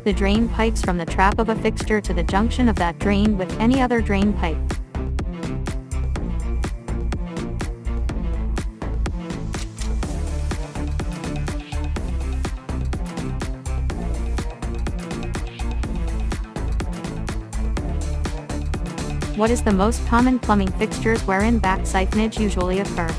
the drain pipes from the trap of a fixture to the junction of that drain with any other drain pipe. What is the most common plumbing fixtures wherein back siphonage usually occur?